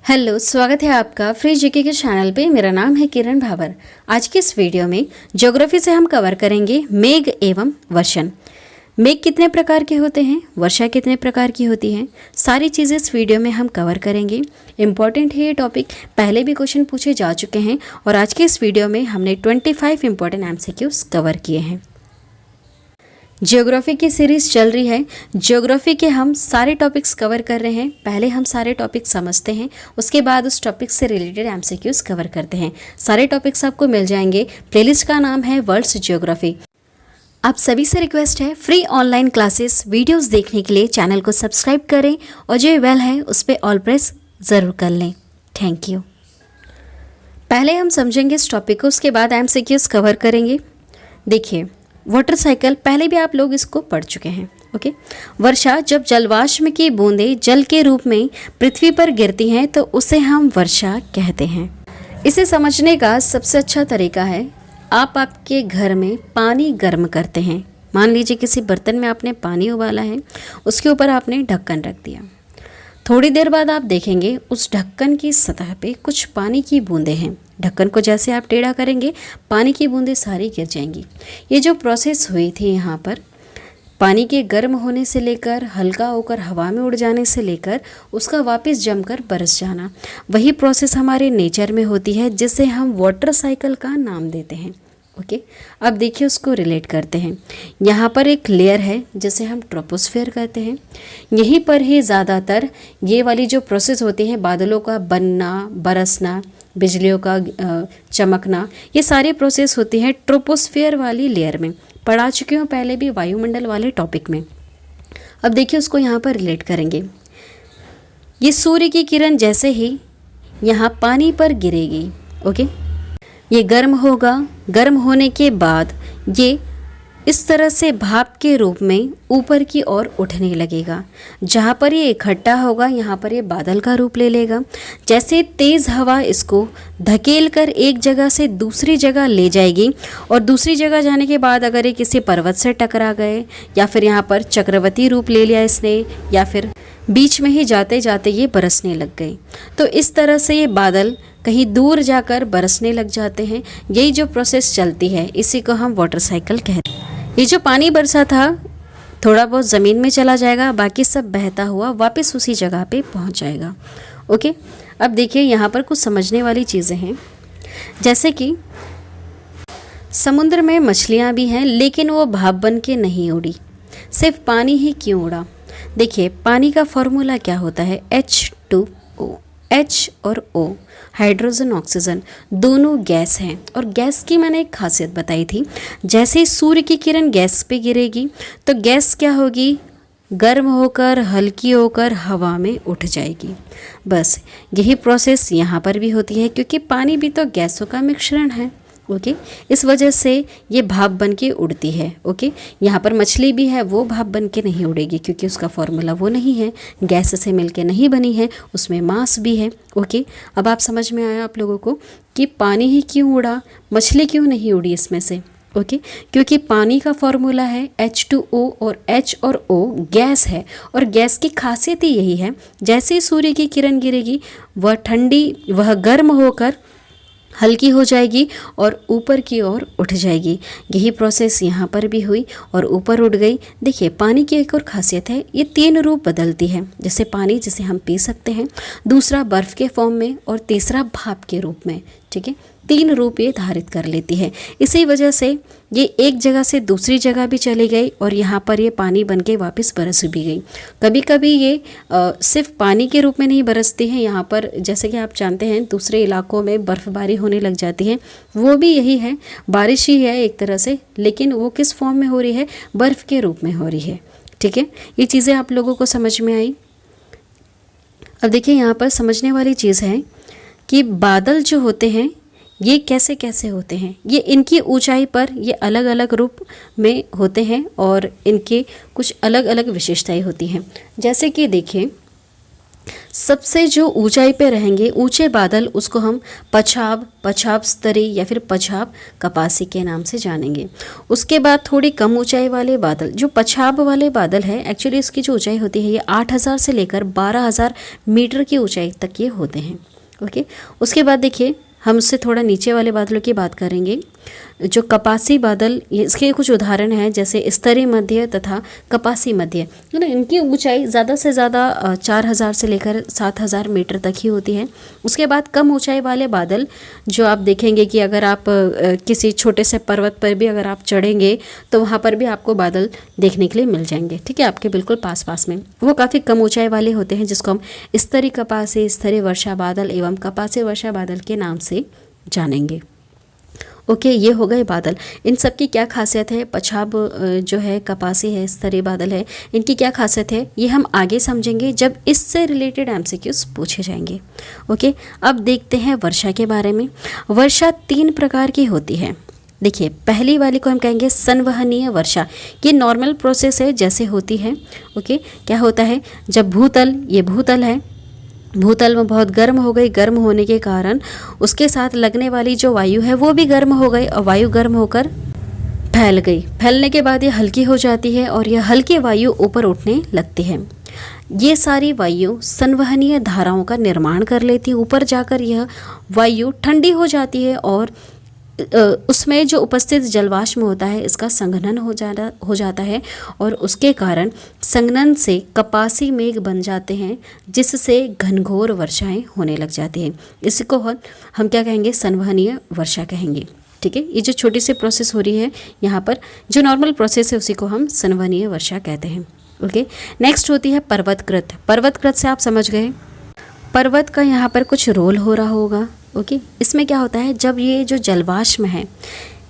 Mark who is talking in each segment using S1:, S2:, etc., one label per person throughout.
S1: Hello, स्वागत है आपका फ्री जीके के चैनल पे। मेरा नाम है किरण भावर। आज की इस वीडियो में ज्योग्राफी से हम कवर करेंगे मेघ एवं वर्षण। मेघ कितने प्रकार के होते हैं, वर्षा कितने प्रकार की होती है, सारी चीज़ें इस वीडियो में हम कवर करेंगे। इम्पॉर्टेंट है ये टॉपिक, पहले भी क्वेश्चन पूछे जा चुके हैं और आज के इस वीडियो में हमने 25 इंपॉर्टेंट MCQs कवर किए हैं। ज्योग्राफी की सीरीज़ चल रही है। ज्योग्राफी के हम सारे टॉपिक्स कवर कर रहे हैं। पहले हम सारे टॉपिक्स समझते हैं, उसके बाद उस टॉपिक से रिलेटेड MCQs कवर करते हैं। सारे टॉपिक्स आपको मिल जाएंगे। प्लेलिस्ट का नाम है वर्ल्ड्स ज्योग्राफी। आप सभी से रिक्वेस्ट है, फ्री ऑनलाइन क्लासेस वीडियोस देखने के लिए चैनल को सब्सक्राइब करें और जो बेल है उस पर ऑल प्रेस ज़रूर कर लें। Thank you. पहले हम समझेंगे इस टॉपिक को, उसके बाद MCQs कवर करेंगे। देखिए, वाटर साइकिल पहले भी आप लोग इसको पढ़ चुके हैं। ओके, वर्षा जब जलवाष्प की बूंदें जल के रूप में पृथ्वी पर गिरती हैं तो उसे हम वर्षा कहते हैं। इसे समझने का सबसे अच्छा तरीका है, आप आपके घर में पानी गर्म करते हैं। मान लीजिए किसी बर्तन में आपने पानी उबाला है, उसके ऊपर आपने ढक्कन रख दिया। थोड़ी देर बाद आप देखेंगे उस ढक्कन की सतह पे कुछ पानी की बूंदें हैं। ढक्कन को जैसे आप टेढ़ा करेंगे, पानी की बूंदें सारी गिर जाएंगी। ये जो प्रोसेस हुई थी यहाँ पर, पानी के गर्म होने से लेकर हल्का होकर हवा में उड़ जाने से लेकर उसका वापस जमकर बरस जाना, वही प्रोसेस हमारे नेचर में होती है, जिसे हम वाटर साइकिल का नाम देते हैं। ओके, अब देखिए उसको रिलेट करते हैं। यहाँ पर एक लेयर है जिसे हम ट्रोपोस्फेयर कहते हैं। यहीं पर ही ज़्यादातर ये वाली जो प्रोसेस होती है, बादलों का बनना, बरसना, बिजलियों का चमकना, ये सारी प्रोसेस होती है ट्रोपोस्फेयर वाली लेयर में। पढ़ा चुकी हूँ पहले भी वायुमंडल वाले टॉपिक में। अब देखिए उसको यहाँ पर रिलेट करेंगे। ये सूर्य की किरण जैसे ही यहाँ पानी पर गिरेगी, ओके, ये गर्म होगा। गर्म होने के बाद ये इस तरह से भाप के रूप में ऊपर की ओर उठने लगेगा। जहाँ पर ये इकट्ठा होगा, यहाँ पर ये बादल का रूप ले लेगा। जैसे तेज़ हवा इसको धकेल कर एक जगह से दूसरी जगह ले जाएगी और दूसरी जगह जाने के बाद अगर ये किसी पर्वत से टकरा गए या फिर यहाँ पर चक्रवती रूप ले लिया इसने, या फिर बीच में ही जाते जाते ये बरसने लग गए, तो इस तरह से ये बादल कहीं दूर जाकर बरसने लग जाते हैं। यही जो प्रोसेस चलती है, इसी को हम वाटर साइकिल कहते हैं। ये जो पानी बरसा था, थोड़ा बहुत ज़मीन में चला जाएगा, बाकी सब बहता हुआ वापस उसी जगह पे पहुंच जाएगा। ओके, अब देखिए यहाँ पर कुछ समझने वाली चीज़ें हैं। जैसे कि समुद्र में मछलियाँ भी हैं, लेकिन वो भाप बन के नहीं उड़ी, सिर्फ पानी ही क्यों उड़ा। देखिए, पानी का फॉर्मूला क्या होता है, H2O। H और O, हाइड्रोजन ऑक्सीजन, दोनों गैस हैं। और गैस की मैंने एक खासियत बताई थी, जैसे ही सूर्य की किरण गैस पे गिरेगी तो गैस क्या होगी, गर्म होकर हल्की होकर हवा में उठ जाएगी। बस यही प्रोसेस यहाँ पर भी होती है, क्योंकि पानी भी तो गैसों का मिश्रण है। ओके, इस वजह से ये भाप बन के उड़ती है। ओके, यहाँ पर मछली भी है, वो भाप बन के नहीं उड़ेगी, क्योंकि उसका फॉर्मूला वो नहीं है, गैस से मिलके नहीं बनी है, उसमें मास भी है। ओके, अब आप समझ में आया आप लोगों को कि पानी ही क्यों उड़ा, मछली क्यों नहीं उड़ी इसमें से। ओके, क्योंकि पानी का फॉर्मूला है H2O और H और O गैस है, और गैस की खासियत ही यही है, जैसे ही सूर्य की किरण गिरेगी वह ठंडी, वह गर्म होकर हल्की हो जाएगी और ऊपर की ओर उठ जाएगी। यही प्रोसेस यहाँ पर भी हुई और ऊपर उठ गई। देखिए, पानी की एक और खासियत है, ये 3 रूप बदलती है। जैसे पानी जिसे हम पी सकते हैं, दूसरा बर्फ़ के फॉर्म में, और तीसरा भाप के रूप में। ठीक है, 3 रूप ये धारित कर लेती है। इसी वजह से ये एक जगह से दूसरी जगह भी चली गई और यहाँ पर ये पानी बन के वापस बरस भी गई। कभी कभी ये सिर्फ पानी के रूप में नहीं बरसती है, यहाँ पर जैसे कि आप जानते हैं दूसरे इलाकों में बर्फ़बारी होने लग जाती है, वो भी यही है, बारिश ही है एक तरह से, लेकिन वो किस फॉर्म में हो रही है, बर्फ़ के रूप में हो रही है। ठीक है, ये चीज़ें आप लोगों को समझ में आई। अब देखिए, यहाँ पर समझने वाली चीज़ है कि बादल जो होते हैं ये कैसे कैसे होते हैं। ये इनकी ऊंचाई पर ये अलग अलग रूप में होते हैं और इनके कुछ अलग अलग विशेषताएं होती हैं। जैसे कि देखिए, सबसे जो ऊंचाई पे रहेंगे ऊंचे बादल, उसको हम पछाब, पछाब स्तरी या फिर पछाब कपासी के नाम से जानेंगे। उसके बाद थोड़ी कम ऊंचाई वाले बादल, जो पछाब वाले बादल है, एक्चुअली इसकी जो ऊंचाई होती है ये 8,000 से लेकर 12,000 मीटर की ऊंचाई तक ये होते हैं। ओके, उसके बाद देखिए हम उससे थोड़ा नीचे वाले बादलों की बात करेंगे। जो कपासी बादल, ये इसके कुछ उदाहरण हैं जैसे स्तरी मध्य तथा कपासी मध्य, है ना। इनकी ऊंचाई ज़्यादा से ज़्यादा 4,000 से लेकर 7,000 मीटर तक ही होती है। उसके बाद कम ऊंचाई वाले बादल जो आप देखेंगे कि अगर आप किसी छोटे से पर्वत पर भी अगर आप चढ़ेंगे तो वहाँ पर भी आपको बादल देखने के लिए मिल जाएंगे, ठीक है, आपके बिल्कुल पास पास में। वो काफ़ी कम ऊंचाई वाले होते हैं जिसको हम स्तरी कपासी, स्तरी वर्षा बादल एवं कपासी वर्षा बादल के नाम से जानेंगे। ओके, ये हो गए बादल। इन सब की क्या खासियत है, पछाब जो है, कपासी है, स्तरीय बादल है, इनकी क्या खासियत है, ये हम आगे समझेंगे जब इससे रिलेटेड एमसीक्यूज पूछे जाएंगे। ओके, अब देखते हैं वर्षा के बारे में। वर्षा 3 प्रकार की होती है। देखिए, पहली वाली को हम कहेंगे संवहनीय वर्षा। ये नॉर्मल प्रोसेस है जैसे होती है। ओके, क्या होता है, जब भूतल, ये भूतल है, भूतल में बहुत गर्म हो गई, गर्म होने के कारण उसके साथ लगने वाली जो वायु है वो भी गर्म हो गई और वायु गर्म होकर फैल गई। फैलने के बाद ये हल्की हो जाती है और यह हल्की वायु ऊपर उठने लगती है। ये सारी वायु संवहनीय धाराओं का निर्माण कर लेती है। ऊपर जाकर यह वायु ठंडी हो जाती है और उसमें जो उपस्थित जलवाष्प होता है इसका संघनन हो जाता है और उसके कारण संघनन से कपासी मेघ बन जाते हैं जिससे घनघोर वर्षाएं होने लग जाती हैं। इसको हम क्या कहेंगे, संवहनीय वर्षा कहेंगे। ठीक है, ये जो छोटी सी प्रोसेस हो रही है यहाँ पर, जो नॉर्मल प्रोसेस है उसी को हम संवहनीय वर्षा कहते हैं। ओके, नेक्स्ट होती है पर्वतकृत। पर्वतकृत से आप समझ गए, पर्वत का यहाँ पर कुछ रोल हो रहा होगा। ओके, इसमें क्या होता है, जब ये जो जलवाष्प है,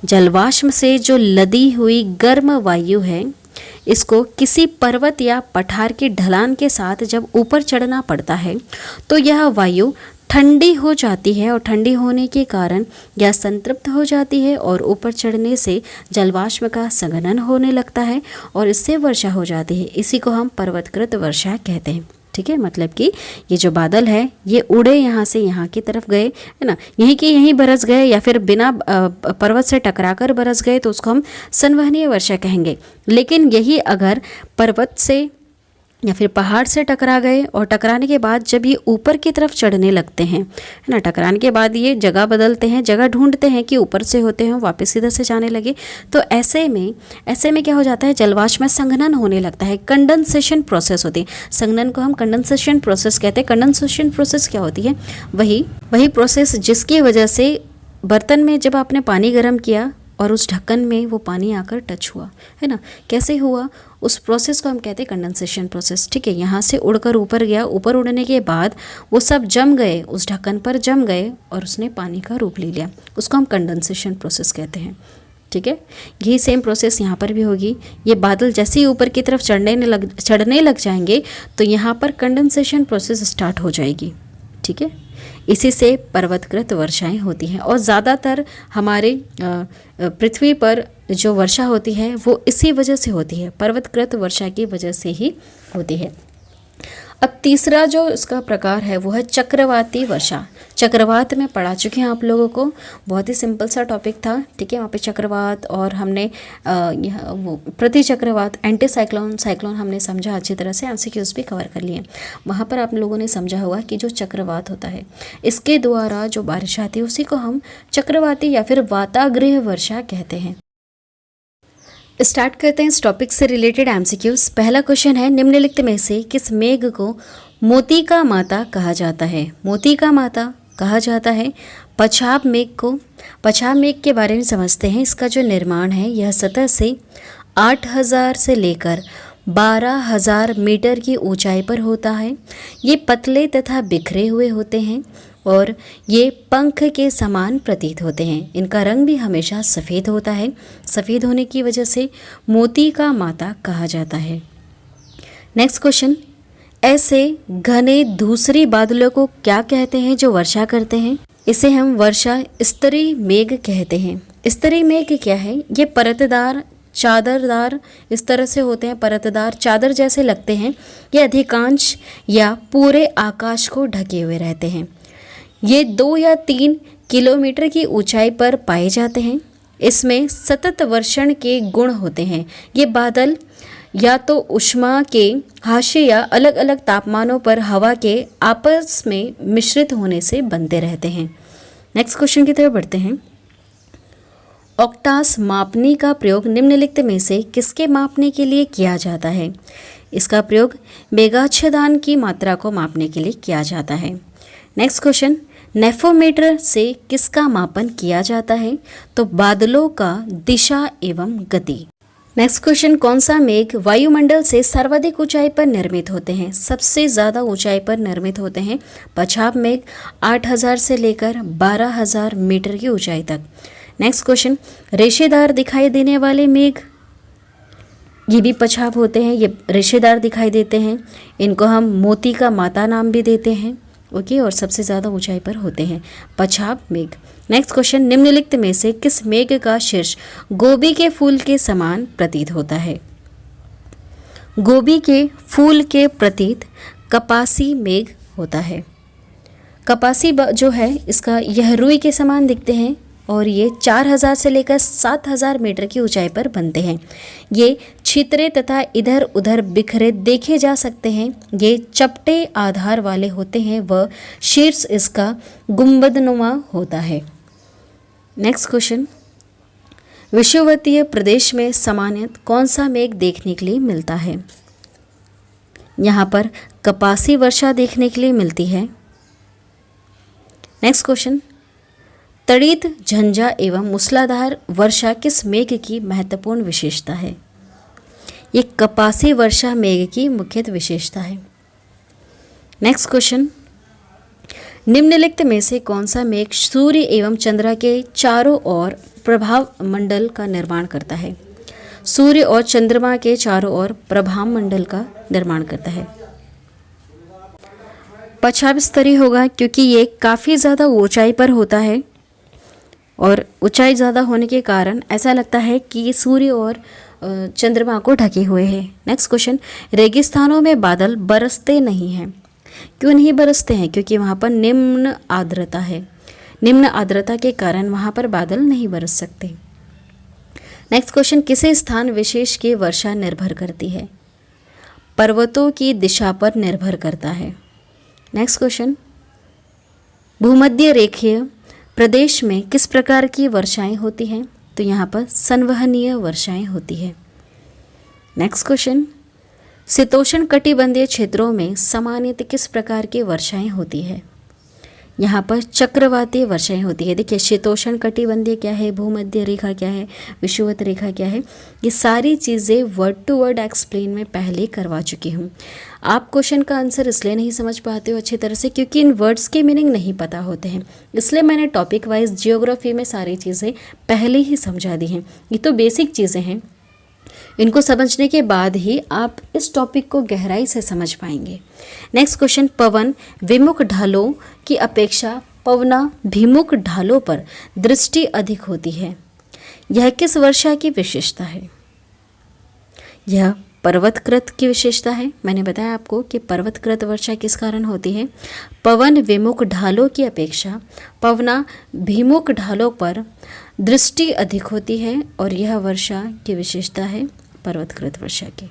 S1: जलवाष्प से जो लदी हुई गर्म वायु है, इसको किसी पर्वत या पठार की ढलान के साथ जब ऊपर चढ़ना पड़ता है तो यह वायु ठंडी हो जाती है और ठंडी होने के कारण यह संतृप्त हो जाती है और ऊपर चढ़ने से जलवाष्प का संघनन होने लगता है और इससे वर्षा हो जाती है। इसी को हम पर्वतकृत वर्षा कहते हैं। ठीक है, मतलब कि ये जो बादल है ये उड़े यहाँ से यहाँ की तरफ गए, है ना, यहीं के यहीं बरस गए या फिर बिना पर्वत से टकराकर बरस गए तो उसको हम संवहनीय वर्षा कहेंगे। लेकिन यही अगर पर्वत से या फिर पहाड़ से टकरा गए और टकराने के बाद जब ये ऊपर की तरफ चढ़ने लगते हैं, है ना, टकराने के बाद ये जगह बदलते हैं, जगह ढूंढते हैं कि ऊपर से होते हैं वापस इधर से जाने लगे, तो ऐसे में क्या हो जाता है, जलवाष्प में संघनन होने लगता है, कंडेंसेशन प्रोसेस होती है। संघनन को हम कंडेंसेशन प्रोसेस कहते हैं। कंडेंसेशन प्रोसेस क्या होती है, वही प्रोसेस जिसकी वजह से बर्तन में जब आपने पानी गर्म किया और उस ढक्कन में वो पानी आकर टच हुआ, है ना, कैसे हुआ, उस प्रोसेस को हम कहते हैं कंडेंसेशन प्रोसेस। ठीक है, यहाँ से उड़कर ऊपर गया, ऊपर उड़ने के बाद वो सब जम गए, उस ढक्कन पर जम गए और उसने पानी का रूप ले लिया, उसको हम कंडेंसेशन प्रोसेस कहते हैं। ठीक है, यही सेम प्रोसेस यहाँ पर भी होगी। ये बादल जैसे ही ऊपर की तरफ चढ़ने लग जाएंगे तो यहाँ पर कंडेंसेशन प्रोसेस स्टार्ट हो जाएगी। ठीक है, इसी से पर्वतकृत वर्षाएं होती हैं और ज़्यादातर हमारे पृथ्वी पर जो वर्षा होती है वो इसी वजह से होती है, पर्वतकृत वर्षा की वजह से ही होती है। अब तीसरा जो इसका प्रकार है वो है चक्रवाती वर्षा। चक्रवात में पढ़ा चुके हैं आप लोगों को, बहुत ही सिंपल सा टॉपिक था। ठीक है, वहाँ पे चक्रवात और हमने वो प्रति चक्रवात, एंटी साइक्लोन हमने समझा अच्छी तरह से, एमसीक्यूज भी कवर कर लिए। वहाँ पर आप लोगों ने समझा होगा कि जो चक्रवात होता है इसके द्वारा जो बारिश आती है उसी को हम चक्रवाती या फिर वाताग्रह वर्षा कहते हैं। स्टार्ट करते हैं इस टॉपिक से रिलेटेड एमसीक्यूज। पहला क्वेश्चन है, निम्नलिखित में से किस मेघ को मोती का माता कहा जाता है? मोती का माता कहा जाता है पछाब मेघ को। पछाब मेघ के बारे में समझते हैं। इसका जो निर्माण है यह सतह से 8,000 से लेकर 12,000 मीटर की ऊंचाई पर होता है। ये पतले तथा बिखरे हुए होते हैं और ये पंख के समान प्रतीत होते हैं। इनका रंग भी हमेशा सफ़ेद होता है। सफ़ेद होने की वजह से मोती का माता कहा जाता है। नेक्स्ट क्वेश्चन, ऐसे घने धूसरी बादलों को क्या कहते हैं जो वर्षा करते हैं? इसे हम वर्षा स्तरी मेघ कहते हैं। स्तरी मेघ क्या है? ये परतदार चादरदार इस तरह से होते हैं, परतदार चादर जैसे लगते हैं। ये अधिकांश या पूरे आकाश को ढके हुए रहते हैं। ये 2 या 3 किलोमीटर की ऊंचाई पर पाए जाते हैं। इसमें सतत वर्षण के गुण होते हैं। ये बादल या तो ऊष्मा के हाशिए या अलग अलग तापमानों पर हवा के आपस में मिश्रित होने से बनते रहते हैं। नेक्स्ट क्वेश्चन की तरफ बढ़ते हैं। ऑक्टास मापनी का प्रयोग निम्नलिखित में से किसके मापने के लिए किया जाता है? इसका प्रयोग मेघाच्छादन की मात्रा को मापने के लिए किया जाता है। नेक्स्ट क्वेश्चन, नेफोमीटर से किसका मापन किया जाता है? तो बादलों का दिशा एवं गति। नेक्स्ट क्वेश्चन, कौन सा मेघ वायुमंडल से सर्वाधिक ऊंचाई पर निर्मित होते हैं? सबसे ज़्यादा ऊंचाई पर निर्मित होते हैं पछाब मेघ, 8000 से लेकर 12000 मीटर की ऊंचाई तक। नेक्स्ट क्वेश्चन, रेशेदार दिखाई देने वाले मेघ, ये भी पछाब होते हैं, ये रेशेदार दिखाई देते हैं। इनको हम मोती का माता नाम भी देते हैं। ओके, और सबसे ज़्यादा ऊंचाई पर होते हैं पछाब मेघ। नेक्स्ट क्वेश्चन, निम्नलिखित में से किस मेघ का शीर्ष गोभी के फूल के समान प्रतीत होता है? गोभी के फूल के प्रतीत कपासी मेघ होता है। कपासी जो है इसका यह रुई के समान दिखते हैं और ये 4000 से लेकर 7000 मीटर की ऊंचाई पर बनते हैं। ये छितरे तथा इधर उधर बिखरे देखे जा सकते हैं। ये चपटे आधार वाले होते हैं व शीर्ष इसका गुंबदनुमा होता है। नेक्स्ट क्वेश्चन, विषुवतीय प्रदेश में सामान्यतः कौन सा मेघ देखने के लिए मिलता है? यहाँ पर कपासी वर्षा देखने के लिए मिलती है। नेक्स्ट क्वेश्चन, तड़ित झंझा एवं मूसलाधार वर्षा किस मेघ की महत्वपूर्ण विशेषता है? ये कपासी वर्षा मेघ की मुख्य विशेषता है। नेक्स्ट क्वेश्चन, निम्नलिखित में से कौन सा मेघ सूर्य एवं चंद्रमा के चारों ओर प्रभाव मंडल का निर्माण करता है? सूर्य और चंद्रमा के चारों ओर प्रभाव मंडल का निर्माण करता है। पछाब स्तरीय होगा क्योंकि ये काफ़ी ज़्यादा ऊंचाई पर होता है और ऊंचाई ज़्यादा होने के कारण ऐसा लगता है कि ये सूर्य और चंद्रमा को ढके हुए हैं। नेक्स्ट क्वेश्चन, रेगिस्तानों में बादल बरसते नहीं हैं। क्यों नहीं बरसते हैं? क्योंकि वहाँ पर निम्न आर्द्रता है। निम्न आर्द्रता के कारण वहाँ पर बादल नहीं बरस सकते। नेक्स्ट क्वेश्चन, किसी स्थान विशेष की वर्षा निर्भर करती है? पर्वतों की दिशा पर निर्भर करता है। नेक्स्ट क्वेश्चन, भूमध्य रेखीय प्रदेश में किस प्रकार की वर्षाएं होती हैं? तो यहाँ पर संवहनीय वर्षाएं होती है। नेक्स्ट क्वेश्चन, शीतोष्ण कटिबंधीय क्षेत्रों में सामान्यतः किस प्रकार की वर्षाएं होती है? यहाँ पर चक्रवातीय वर्षाएं होती है। देखिए, शीतोष्ण कटिबंधीय क्या है, भूमध्य रेखा क्या है, विषुवत रेखा क्या है, ये सारी चीज़ें वर्ड टू वर्ड एक्सप्लेन में पहले करवा चुकी हूँ। आप क्वेश्चन का आंसर इसलिए नहीं समझ पाते हो अच्छी तरह से क्योंकि इन वर्ड्स के मीनिंग नहीं पता होते हैं, इसलिए मैंने टॉपिक वाइज जियोग्राफी में सारी चीज़ें पहले ही समझा दी हैं। ये तो बेसिक चीज़ें हैं, इनको समझने के बाद ही आप इस टॉपिक को गहराई से समझ पाएंगे। नेक्स्ट क्वेश्चन, पवन विमुख ढालों की अपेक्षा पवनाभिमुख ढालों पर दृष्टि अधिक होती है। यह किस वर्षा की विशेषता है? यह पर्वतकृत की विशेषता है। मैंने बताया आपको कि पर्वतकृत वर्षा किस कारण होती है। पवन विमुख ढालों की अपेक्षा पवनाभिमुख ढालों पर दृष्टि अधिक होती है और यह वर्षा की विशेषता है पर्वतकृत वर्षा की।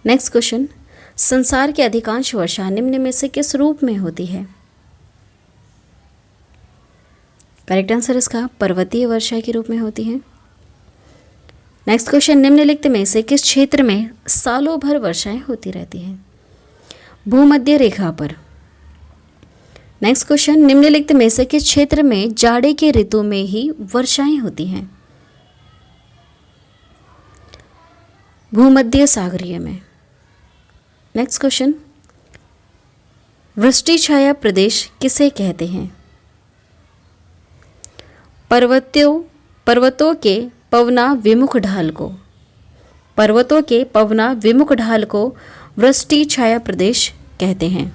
S1: नेक्स्ट क्वेश्चन, संसार की अधिकांश वर्षा निम्न में से किस रूप में होती है? करेक्ट आंसर इसका पर्वतीय वर्षा के रूप में होती है। नेक्स्ट क्वेश्चन, निम्नलिखित में से किस क्षेत्र में सालों भर वर्षाएं होती रहती हैं? भूमध्य रेखा पर। नेक्स्ट क्वेश्चन, निम्नलिखित में से किस क्षेत्र में जाड़े के ऋतु में ही वर्षाएं होती हैं? भूमध्य सागरीय में। नेक्स्ट क्वेश्चन, वृष्टि छाया प्रदेश किसे कहते हैं? पर्वतों के पवना विमुख ढाल को, पर्वतों के पवना विमुख ढाल को वृष्टि छाया प्रदेश कहते हैं।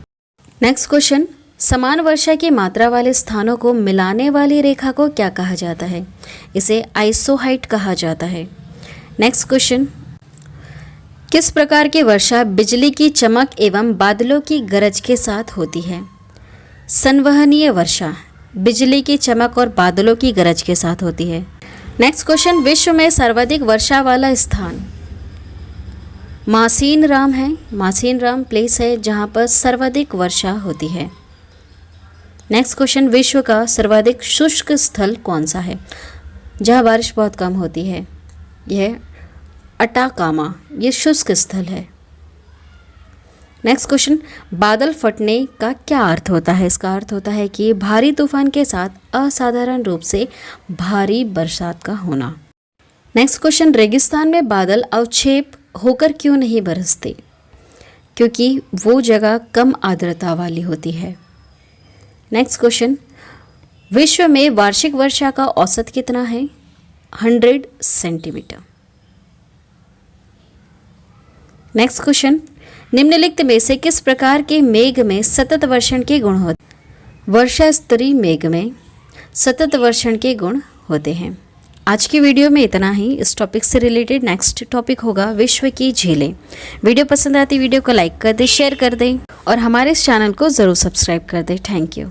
S1: नेक्स्ट क्वेश्चन, समान वर्षा की मात्रा वाले स्थानों को मिलाने वाली रेखा को क्या कहा जाता है? इसे आइसोहाइट कहा जाता है। नेक्स्ट क्वेश्चन, किस प्रकार की वर्षा बिजली की चमक एवं बादलों की गरज के साथ होती है? संवहनीय वर्षा बिजली की चमक और बादलों की गरज के साथ होती है। नेक्स्ट क्वेश्चन, विश्व में सर्वाधिक वर्षा वाला स्थान मासीन राम है। मासीन राम प्लेस है जहाँ पर सर्वाधिक वर्षा होती है। नेक्स्ट क्वेश्चन, विश्व का सर्वाधिक शुष्क स्थल कौन सा है जहाँ बारिश बहुत कम होती है? यह अटाकामा, ये शुष्क स्थल है। नेक्स्ट क्वेश्चन, बादल फटने का क्या अर्थ होता है? इसका अर्थ होता है कि भारी तूफान के साथ असाधारण रूप से भारी बरसात का होना। नेक्स्ट क्वेश्चन, रेगिस्तान में बादल अवक्षेप होकर क्यों नहीं बरसते? क्योंकि वो जगह कम आर्द्रता वाली होती है। नेक्स्ट क्वेश्चन, विश्व में वार्षिक वर्षा का औसत कितना है? 100 सेंटीमीटर। नेक्स्ट क्वेश्चन, निम्नलिखित में से किस प्रकार के मेघ में सतत वर्षण के गुण होते? वर्षा स्तरीय मेघ में सतत वर्षण के गुण होते हैं। आज की वीडियो में इतना ही। इस टॉपिक से रिलेटेड नेक्स्ट टॉपिक होगा विश्व की झीलें। वीडियो पसंद आती वीडियो को लाइक कर दें, शेयर कर दें और हमारे इस चैनल को ज़रूर सब्सक्राइब कर दें। Thank you.